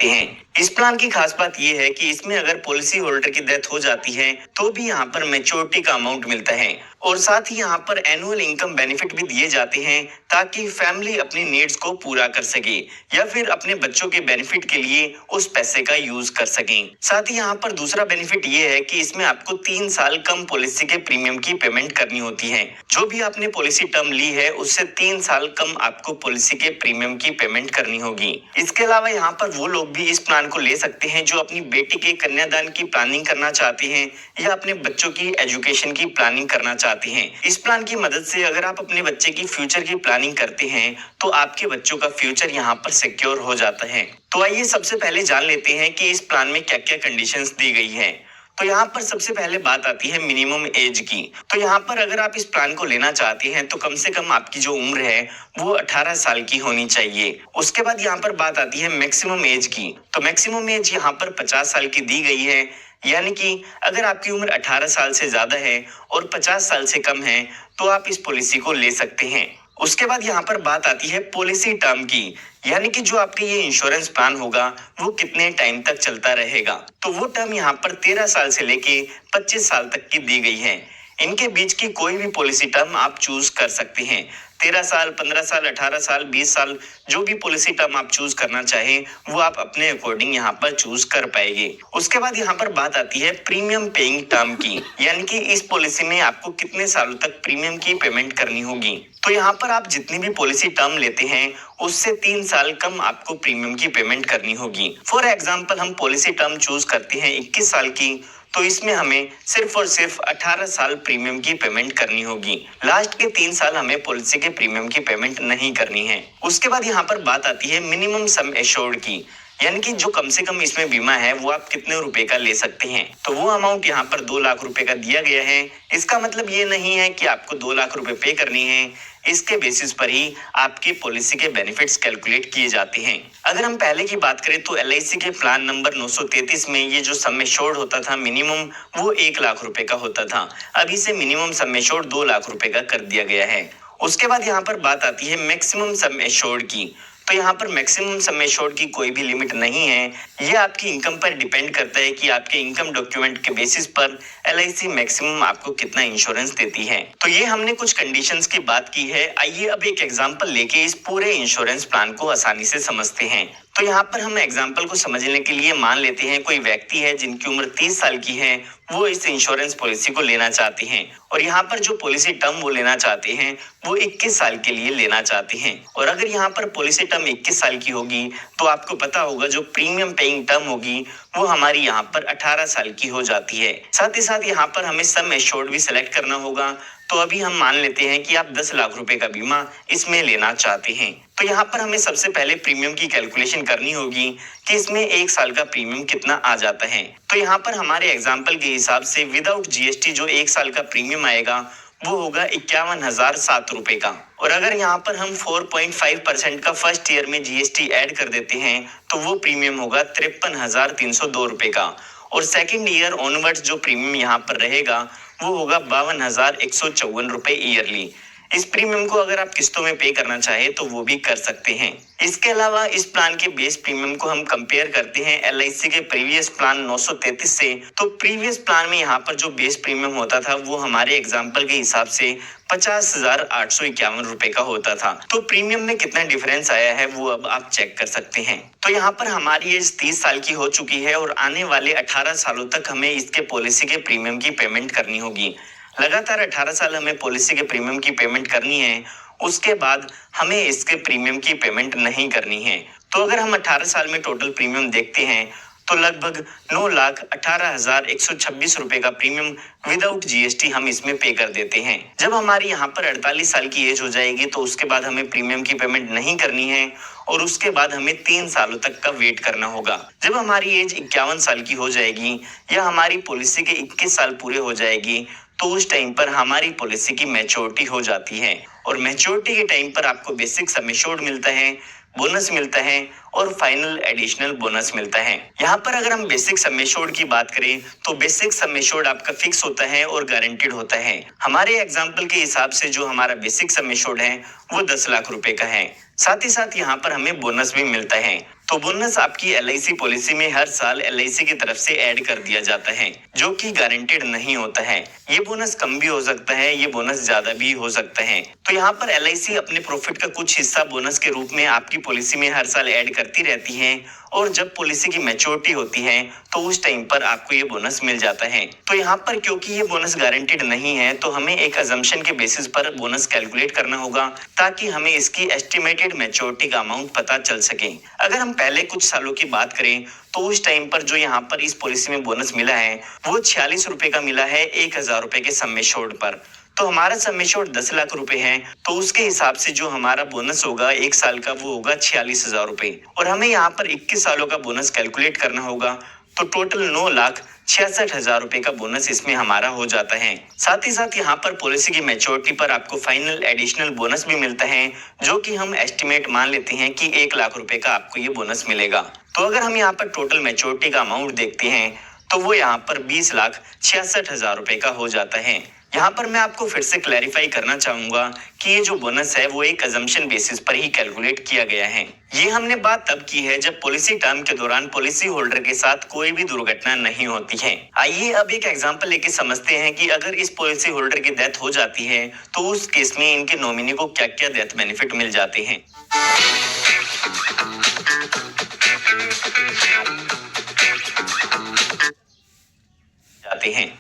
हैं। इस प्लान की खास बात यह है कि इसमें अगर पॉलिसी होल्डर की डेथ हो जाती है तो भी यहाँ पर मैच्योरिटी का अमाउंट मिलता है और साथ ही यहाँ पर एनुअल इनकम बेनिफिट भी दिए जाते हैं ताकि फैमिली अपनी नीड्स को पूरा कर सके या फिर अपने बच्चों के बेनिफिट के लिए उस पैसे का यूज कर सकें। साथ ही यहाँ पर दूसरा बेनिफिट ये है कि इसमें आपको 3 साल कम पॉलिसी के प्रीमियम की पेमेंट करनी होती है। जो भी आपने पॉलिसी टर्म ली है उससे 3 साल कम आपको पॉलिसी के प्रीमियम की पेमेंट करनी होगी। इसके अलावा यहाँ पर वो लोग भी इस प्लान को ले सकते हैं जो अपनी बेटी के कन्यादान की प्लानिंग करना चाहते हैं या अपने बच्चों की एजुकेशन की प्लानिंग करना चाहते हैं। इस प्लान की मदद से अगर आप अपने बच्चे की फ्यूचर की प्लानिंग करते हैं तो आपके बच्चों का फ्यूचर यहाँ पर सिक्योर हो जाता है। तो आइए सबसे पहले जान लेते हैं कि इस प्लान में क्या क्या कंडीशंस दी गई है। तो यहाँ पर सबसे पहले बात आती है मिनिमम एज की। तो यहाँ पर अगर आप इस प्लान को लेना चाहते हैं तो कम से कम आपकी जो उम्र है वो 18 साल की होनी चाहिए। उसके बाद यहाँ पर बात आती है मैक्सिमम एज की। तो मैक्सिमम एज यहाँ पर 50 साल की दी गई है, यानी कि अगर आपकी उम्र 18 साल से ज्यादा है और 50 साल से कम है तो आप इस पॉलिसी को ले सकते हैं। उसके बाद यहाँ पर बात आती है पॉलिसी टर्म की, यानी कि जो आपके ये इंश्योरेंस प्लान होगा वो कितने टाइम तक चलता रहेगा। तो वो टर्म यहाँ पर 13 साल से लेके 25 साल तक की दी गई है। इनके बीच की कोई भी पॉलिसी टर्म आप चूज कर सकते हैं। 13 साल, 15 साल, 18 साल, 20 साल, जो भी पॉलिसी टर्म आप चूज करना चाहें वो आप अपने अकॉर्डिंग यहाँ पर चूज कर पाएंगे। उसके बाद यहाँ पर बात आती है प्रीमियम पेइंग टर्म की, यानी कि इस पॉलिसी में आपको कितने सालों तक प्रीमियम की पेमेंट करनी होगी। तो यहाँ पर आप जितनी भी पॉलिसी टर्म लेते हैं उससे 3 साल कम आपको प्रीमियम की पेमेंट करनी होगी। फॉर एग्जाम्पल हम पॉलिसी टर्म चूज करते हैं 21 साल की, तो इसमें हमें सिर्फ और सिर्फ 18 साल प्रीमियम की पेमेंट करनी होगी। लास्ट के 3 साल हमें पॉलिसी के प्रीमियम की पेमेंट नहीं करनी है। उसके बाद यहाँ पर बात आती है मिनिमम सम एश्योर्ड की, यानी कि जो कम से कम इसमें बीमा है वो आप कितने रुपए का ले सकते हैं। तो वो अमाउंट यहाँ पर 2 लाख रुपए का दिया गया है। इसका मतलब ये नहीं है कि आपको 2 लाख रुपए पे करनी है, इसके बेसिस पर ही आपकी पॉलिसी के बेनिफिट्स कैलकुलेट किए जाते हैं। अगर हम पहले की बात करें तो LIC के प्लान नंबर 933 में ये जो सम एश्योर्ड होता था मिनिमम, वो 1 लाख रुपए का होता था। अभी से मिनिमम सम एश्योर्ड 2 लाख रुपए का कर दिया गया है। उसके बाद यहाँ पर बात आती है मैक्सिमम सम एश्योर्ड की। तो यहाँ पर मैक्सिमम सम एश्योर्ड की कोई भी लिमिट नहीं है। ये आपकी इनकम पर डिपेंड करता है कि आपके इनकम डॉक्यूमेंट के बेसिस पर LIC मैक्सिमम आपको कितना इंश्योरेंस देती है। तो ये हमने कुछ कंडीशंस की बात की है। आइए अब एक एग्जांपल लेके इस पूरे इंश्योरेंस प्लान को आसानी से समझते हैं। तो यहाँ पर हम एग्जांपल को समझने के लिए मान लेते हैं कोई व्यक्ति है जिनकी उम्र 30 साल की है, वो इस इंश्योरेंस पॉलिसी को लेना चाहते हैं और यहाँ पर जो पॉलिसी टर्म वो लेना चाहते हैं वो 21 साल के लिए लेना चाहते हैं। और अगर यहाँ पर पॉलिसी टर्म 21 साल की होगी तो आपको पता होगा जो प्रीमियम पेइंग टर्म होगी वो हमारी यहाँ पर 18 साल की हो जाती है। साथ ही साथ यहाँ पर हमें सम एश्योर्ड भी सिलेक्ट करना होगा। तो अभी हम मान लेते हैं कि आप 10 लाख रुपए का बीमा इसमें लेना चाहते हैं। तो यहाँ पर हमें सबसे पहले प्रीमियम की कैलकुलेशन करनी होगी कि इसमें 1 साल का प्रीमियम कितना आ जाता है। तो यहाँ पर हमारे एग्जाम्पल के हिसाब से विदाउट GST जो 1 साल का प्रीमियम आएगा वो होगा 51,007 रुपए का। और अगर यहाँ पर हम 4.5% का फर्स्ट ईयर में GST ऐड कर देते हैं तो वो प्रीमियम होगा 53,302 रुपए का। और सेकेंड ईयर ऑनवर्ड्स जो प्रीमियम यहाँ पर रहेगा वो होगा 52,154 रुपए ईयरली। इस प्रीमियम को अगर आप किस्तों में पे करना चाहे तो वो भी कर सकते हैं। इसके अलावा इस प्लान के बेस प्रीमियम को हम कंपेयर करते हैं LIC के प्रीवियस प्लान 933 से। तो प्रीवियस प्लान में यहाँ पर जो बेस प्रीमियम होता था वो हमारे एग्जाम्पल के हिसाब से 50,851 रुपए का होता था। तो प्रीमियम में कितना डिफरेंस आया है वो अब आप चेक कर सकते हैं। तो यहाँ पर हमारी एज 30 साल की हो चुकी है और आने वाले 18 सालों तक हमें इसके पॉलिसी के प्रीमियम की पेमेंट करनी होगी। लगातार 18 साल हमें पॉलिसी के प्रीमियम की पेमेंट करनी है, उसके बाद हमें इसके प्रीमियम की पेमेंट नहीं करनी है। तो अगर हम 18 साल में टोटल प्रीमियम देखते हैं तो लगभग 9,18,126 रुपए का प्रीमियम विदाउट GST हम इसमें पे कर देते हैं। जब हमारी यहाँ पर 48 साल की एज हो जाएगी तो उसके बाद हमें प्रीमियम की पेमेंट नहीं करनी है और उसके बाद हमें 3 सालों तक का वेट करना होगा। जब हमारी एज 51 साल की हो जाएगी या हमारी पॉलिसी के 21 साल पूरे हो जाएगी तो उस टाइम पर हमारी पॉलिसी की मैच्योरिटी हो जाती है और मैच्योरिटी के टाइम पर आपको बेसिक सम एश्योर्ड मिलता है, बोनस मिलता है और फाइनल एडिशनल बोनस मिलता है। यहाँ पर अगर हम बेसिक सम एश्योर्ड की बात करें तो बेसिक सम एश्योर्ड आपका फिक्स होता है और गारंटेड होता है। हमारे एग्जाम्पल के हिसाब से जो हमारा बेसिक सम एश्योर्ड है वो 10 लाख रुपए का है। साथ ही साथ यहाँ पर हमें बोनस भी मिलता है। तो बोनस आपकी LIC पॉलिसी में हर साल LIC की तरफ से ऐड कर दिया जाता है, जो कि गारंटेड नहीं होता है। ये बोनस कम भी हो सकता है, ये बोनस ज्यादा भी हो सकता है। तो यहाँ पर LIC अपने प्रॉफिट का कुछ हिस्सा बोनस के रूप में आपकी पॉलिसी में हर साल ऐड करती रहती है, और जब पॉलिसी की मैच्योरिटी होती है तो उस टाइम पर आपको ये बोनस मिल जाता है। तो यहाँ पर क्योंकि ये बोनस गारंटेड नहीं है, तो हमें एक अजम्पशन के बेसिस पर बोनस कैलकुलेट करना होगा, ताकि हमें इसकी एस्टिमेटेड मैच्योरिटी का अमाउंट पता चल सके। अगर हम पहले कुछ सालों की बात करें तो उस टाइम पर जो यहाँ पर इस पॉलिसी में बोनस मिला है वो 46 रुपए का मिला है 1000 रुपए के सम एश्योर्ड पर। तो हमारा सम एश्योर्ड 10 लाख रुपए है, तो उसके हिसाब से जो हमारा बोनस होगा एक साल का वो होगा 46,000 रुपए, और हमें यहाँ पर 21 सालों का बोनस कैलकुलेट करना होगा। तो टोटल 9,66,000 रुपए का बोनस इसमें हमारा हो जाता है। साथ ही साथ यहाँ पर पॉलिसी की मैच्योरिटी पर आपको फाइनल एडिशनल बोनस भी मिलता है, जो कि हम एस्टिमेट मान लेते हैं कि 1 लाख रुपए का आपको ये बोनस मिलेगा। तो अगर हम यहाँ पर टोटल मैच्योरिटी का अमाउंट देखते हैं तो वो यहाँ पर 20,66,000 रुपए का हो जाता है। यहाँ पर मैं आपको फिर से क्लैरिफाई करना चाहूंगा कि ये जो बोनस है वो एक अजम्पशन बेसिस पर ही कैलकुलेट किया गया है। ये हमने बात तब की है जब पॉलिसी टर्म के दौरान पॉलिसी होल्डर के साथ कोई भी दुर्घटना नहीं होती है। आइए अब एक एग्जांपल लेके समझते हैं कि अगर इस पॉलिसी होल्डर की डेथ हो जाती है तो उस केस में इनके नॉमिनी को क्या क्या डेथ बेनिफिट मिल जाते हैं।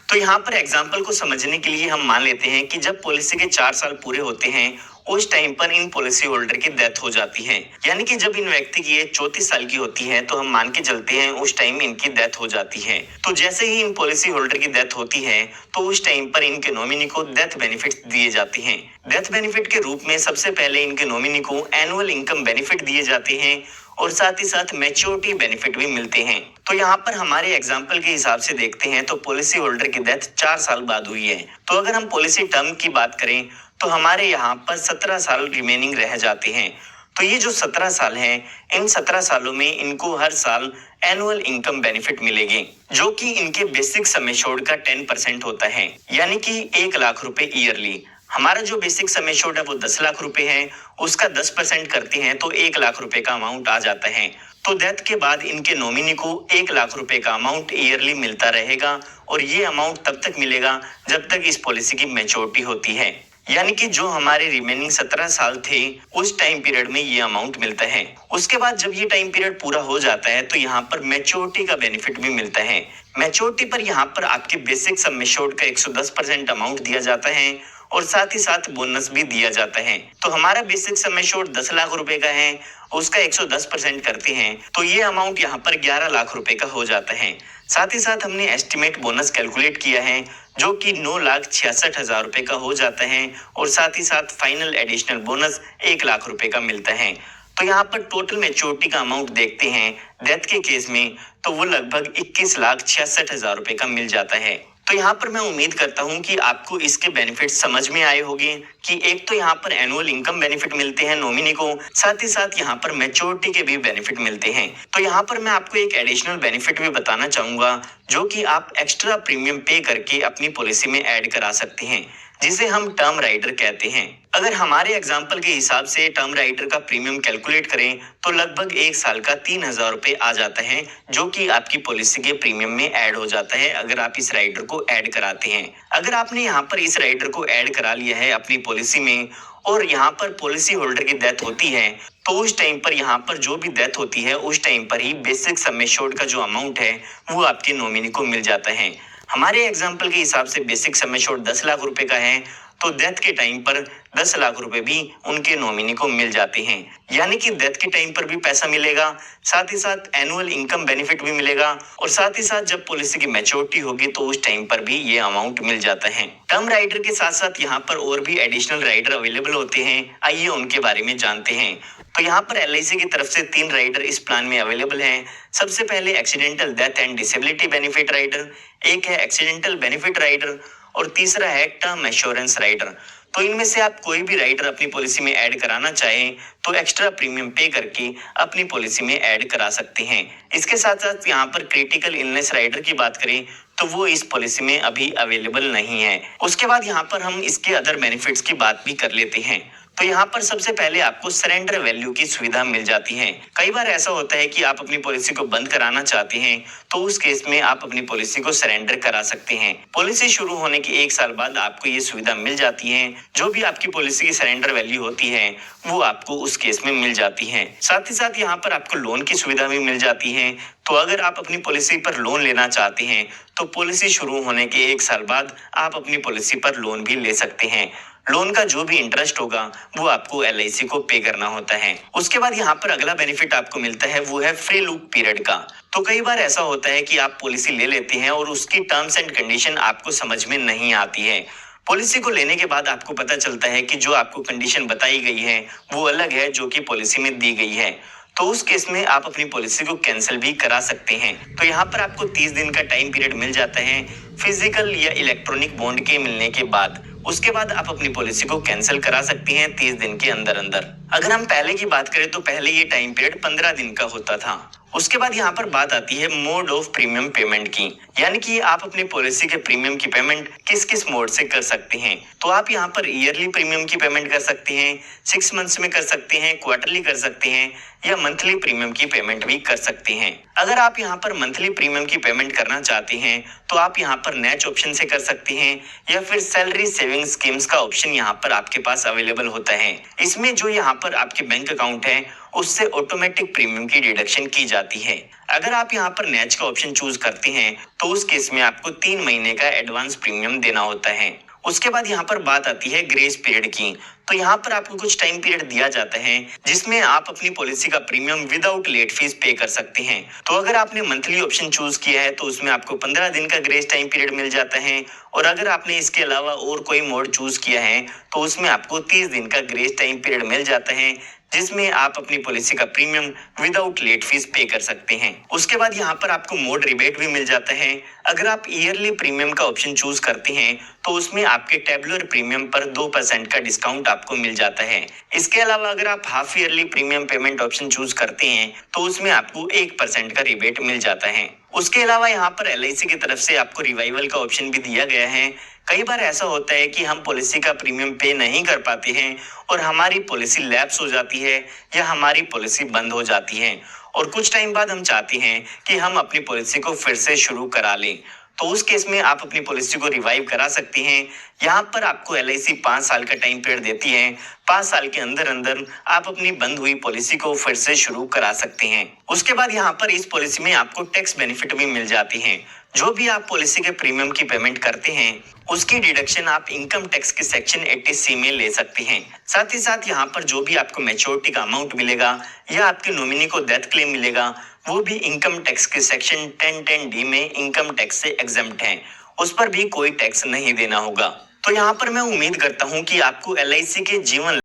तो यहाँ पर एग्जाम्पल को समझने के लिए हम मान लेते हैं कि जब पॉलिसी के 4 साल पूरे होते हैं उस टाइम पर इन पॉलिसी होल्डर की डेथ हो जाती है, यानी कि जब इन व्यक्ति की एज 34 साल की होती है तो हम मान के चलते हैं उस टाइम इनकी डेथ हो जाती है। तो जैसे ही इन पॉलिसी होल्डर की डेथ होती है तो उस टाइम पर इनके नॉमिनी को डेथ बेनिफिट दिए जाते हैं। डेथ बेनिफिट के रूप में सबसे पहले इनके नॉमिनी को एनुअल इनकम बेनिफिट दिए जाते हैं, और साथ ही साथ मैच्योरिटी बेनिफिट भी मिलते हैं। तो यहाँ पर हमारे एग्जाम्पल के हिसाब से देखते हैं तो पॉलिसी होल्डर की डेथ 4 साल बाद हुई है। तो अगर हम पॉलिसी टर्म की बात करें तो हमारे यहाँ पर 17 साल रिमेनिंग रह जाते हैं। तो ये जो 17 साल हैं, इन 17 सालों में इनको हर साल एनुअल इनकम बेनिफिट मिलेगी, जो कि इनके बेसिक सम एश्योर्ड का 10% होता है, यानी कि 1 लाख रुपए ईयरली। हमारा जो बेसिक सम एश्योर्ड है वो 10 लाख रुपए है, उसका 10% करते हैं तो 1 लाख रुपए का अमाउंट आ जाता है। तो डेथ के बाद इनके नॉमिनी को 1 लाख रुपए का अमाउंट ईयरली मिलता रहेगा, और ये अमाउंट तब तक मिलेगा जब तक इस पॉलिसी की मैच्योरिटी होती है, यानी कि जो हमारे रिमेनिंग 17 साल थे उस टाइम पीरियड में ये अमाउंट मिलता है। उसके बाद जब ये टाइम पीरियड पूरा हो जाता है तो यहाँ पर मैच्योरिटी का बेनिफिट भी मिलता है। मैच्योरिटी पर यहाँ पर आपके बेसिक सम एश्योर्ड का 110% अमाउंट दिया जाता है, और साथ ही साथ बोनस भी दिया जाता है। तो हमारा बेसिक सम एश्योर्ड 10 लाख रुपए का है, उसका 110% करते हैं तो ये अमाउंट यहाँ पर 11 लाख रुपए का हो जाता है। साथ ही साथ हमने एस्टिमेट बोनस कैलकुलेट किया है, जो कि 9,66,000 रुपए का हो जाता है, और साथ ही साथ फाइनल एडिशनल बोनस 1 लाख रुपए का मिलता है। तो यहाँ पर टोटल मैच्योरिटी का अमाउंट देखते हैं डेथ के केस में तो वो लगभग 21,66,000 रुपए का मिल जाता है। तो यहाँ पर मैं उम्मीद करता हूँ कि आपको इसके बेनिफिट समझ में आए होंगे कि एक तो यहाँ पर एनुअल इनकम बेनिफिट मिलते हैं नॉमिनी को, साथ ही साथ यहाँ पर मैच्योरिटी के भी बेनिफिट मिलते हैं। तो यहाँ पर मैं आपको एक एडिशनल बेनिफिट भी बताना चाहूंगा, जो कि आप एक्स्ट्रा प्रीमियम पे करके अपनी पॉलिसी में ऐड करा सकते हैं, जिसे हम टर्म राइडर कहते हैं। अगर हमारे एग्जाम्पल के हिसाब से टर्म राइडर का प्रीमियम कैलकुलेट करें तो लगभग 1 साल का 3,000 रुपए आ जाता है, जो कि आपकी पॉलिसी के प्रीमियम में ऐड हो जाता है अगर आप इस राइडर को ऐड कराते हैं। अगर आपने यहाँ पर इस राइडर को ऐड करा लिया है अपनी पॉलिसी में, और यहाँ पर पॉलिसी होल्डर की डेथ होती है तो उस टाइम पर यहाँ पर जो भी डेथ होती है उस टाइम पर ही बेसिक सम एश्योर्ड का जो अमाउंट है वो आपके नॉमिनी को मिल जाता है। हमारे एग्जाम्पल के हिसाब से बेसिक सम एश्योर्ड 10 लाख रुपए का है, तो डेथ के टाइम पर 10 लाख रुपए भी उनके नॉमिनी को मिल जाते हैं, यानी कि डेथ के टाइम पर भी पैसा मिलेगा, साथ ही साथ एनुअल इनकम बेनिफिट भी मिलेगा, और साथ ही साथ जब पॉलिसी की मैच्योरिटी होगी तो उस टाइम पर भी ये अमाउंट मिल जाता है। टर्म राइडर के साथ साथ यहाँ पर और भी एडिशनल राइडर अवेलेबल होते हैं, आइए उनके बारे में जानते हैं। तो यहाँ पर LIC की तरफ से 3 राइडर इस प्लान में अवेलेबल हैं। सबसे पहले accidental death and disability benefit rider, एक है एक्सीडेंटल बेनिफिट राइडर, और तीसरा है टर्म एश्योरेंस राइडर। तो इनमें से आप कोई भी राइडर अपनी पॉलिसी में ऐड कराना चाहें तो एक्स्ट्रा प्रीमियम पे करके अपनी पॉलिसी में ऐड करा सकते हैं। इसके साथ साथ यहाँ पर क्रिटिकल इलनेस राइडर की बात करें तो वो इस पॉलिसी में अभी अवेलेबल नहीं है। उसके बाद यहाँ पर हम इसके अदर बेनिफिट्स की बात भी कर लेते हैं। तो यहाँ पर सबसे पहले आपको सरेंडर वैल्यू की सुविधा मिल जाती है। कई बार ऐसा होता है कि आप अपनी पॉलिसी को बंद कराना चाहते हैं, तो उस केस में आप अपनी पॉलिसी को सरेंडर करा सकते हैं। पॉलिसी शुरू होने के 1 साल बाद आपको ये सुविधा मिल जाती है। जो भी आपकी पॉलिसी की सरेंडर वैल्यू होती है वो आपको उस केस में मिल जाती है। साथ ही साथ यहाँ पर आपको लोन की सुविधा भी मिल जाती है। तो अगर आप अपनी पॉलिसी पर लोन लेना चाहते हैं तो पॉलिसी शुरू होने के 1 साल बाद आप अपनी पॉलिसी पर लोन भी ले सकते हैं। लोन का जो भी इंटरेस्ट होगा वो आपको LIC को पे करना होता है। उसके बाद यहाँ पर अगला बेनिफिट आपको मिलता है वो है फ्री लुक पीरियड का। तो कई बार ऐसा होता है कि आप पॉलिसी ले लेते हैं और उसकी टर्म्स एंड कंडीशन आपको समझ में नहीं आती है। पॉलिसी को लेने के बाद आपको पता चलता है कि जो आपको कंडीशन बताई गई है वो अलग है जो कि पॉलिसी में दी गई है। तो उस केस में आप अपनी पॉलिसी को कैंसिल भी करा सकते हैं। तो यहाँ पर आपको 30 दिन का टाइम पीरियड मिल जाता है फिजिकल या इलेक्ट्रॉनिक बॉन्ड के मिलने के बाद। उसके बाद आप अपनी पॉलिसी को कैंसिल करा सकते हैं 30 दिन के अंदर अंदर। अगर हम पहले की बात करें तो पहले ये टाइम पीरियड 15 दिन का होता था। उसके बाद यहाँ पर बात आती है मोड ऑफ प्रीमियम पेमेंट की, यानी कि आप अपनी पॉलिसी के प्रीमियम की पेमेंट किस किस मोड से कर सकते हैं। तो आप यहाँ पर ईयरली प्रीमियम की पेमेंट कर सकते हैं, 6 मंथ्स में कर सकते हैं, क्वार्टरली कर सकते हैं या मंथली प्रीमियम की पेमेंट भी कर सकते हैं। अगर आप यहाँ पर मंथली प्रीमियम की पेमेंट करना चाहते हैं तो आप यहाँ पर नेच ऑप्शन से कर सकते हैं या फिर सैलरी सेविंग स्कीम्स का ऑप्शन यहाँ पर आपके पास अवेलेबल होता है। इसमें जो यहाँ पर आपके बैंक अकाउंट है उससे ऑटोमेटिक प्रीमियम की डिडक्शन की जाती है। अगर आप यहाँ पर नेच का ऑप्शन चूज करते हैं तो उस केस में आपको 3 महीने का एडवांस प्रीमियम देना होता है। उसके बाद यहाँ पर बात आती है ग्रेस पीरियड की। तो यहाँ पर आपको कुछ टाइम पीरियड दिया जाता है जिसमें आप अपनी पॉलिसी का प्रीमियम विदाउट लेट फीस पे कर सकते हैं। तो अगर आपने मंथली ऑप्शन चूज किया है तो उसमें आपको 15 दिन का ग्रेस टाइम पीरियड मिल जाता है और अगर आपने इसके अलावा और कोई मोड चूज किया है तो उसमें आपको 30 दिन का ग्रेस टाइम पीरियड मिल जाता है जिसमें आप अपनी पॉलिसी का प्रीमियम विदाउट लेट फीस पे कर सकते हैं। उसके बाद यहाँ पर आपको मोड रिबेट भी मिल जाता है। अगर आप ईयरली प्रीमियम का ऑप्शन चूज करते हैं तो उसमें आपके टेबुलर प्रीमियम पर 2% का डिस्काउंट आपको मिल जाता है। इसके अलावा अगर आप half yearly premium payment option choose करते हैं तो उसमें आपको 1% का रिबेट मिल जाता है। उसके अलावा यहाँ पर LIC की तरफ से आपको रिवाइवल का ऑप्शन भी दिया गया है। कई बार ऐसा होता है कि हम पॉलिसी का प्रीमियम पे नहीं कर पाते हैं और हमारी पॉलिसी लैप्स हो जाती है या हमारी पॉलिसी बंद हो जाती है और कुछ टाइम बाद हम चाहते हैं कि हम अपनी पॉलिसी को फिर से शुरू करा लें। तो उस केस में आप अपनी पॉलिसी को रिवाइव करा सकते हैं। यहाँ पर आपको LIC 5 साल का टाइम पीरियड देती है। 5 साल के अंदर अंदर आप अपनी बंद हुई पॉलिसी को फिर से शुरू करा सकते हैं। उसके बाद यहाँ पर इस पॉलिसी में आपको टैक्स बेनिफिट भी मिल जाती है। जो भी आप पॉलिसी के प्रीमियम की पेमेंट करते हैं उसकी डिडक्शन आप इनकम टैक्स के सेक्शन 80C में ले सकते हैं। साथ ही साथ यहाँ पर जो भी आपको मैच्योरिटी का अमाउंट मिलेगा या आपके नॉमिनी को डेथ क्लेम मिलेगा वो भी इनकम टैक्स के सेक्शन 1010D में इनकम टैक्स से एग्जम्प्ट है। उस पर भी कोई टैक्स नहीं देना होगा। तो यहाँ पर मैं उम्मीद करता हूँ कि आपको LIC के जीवन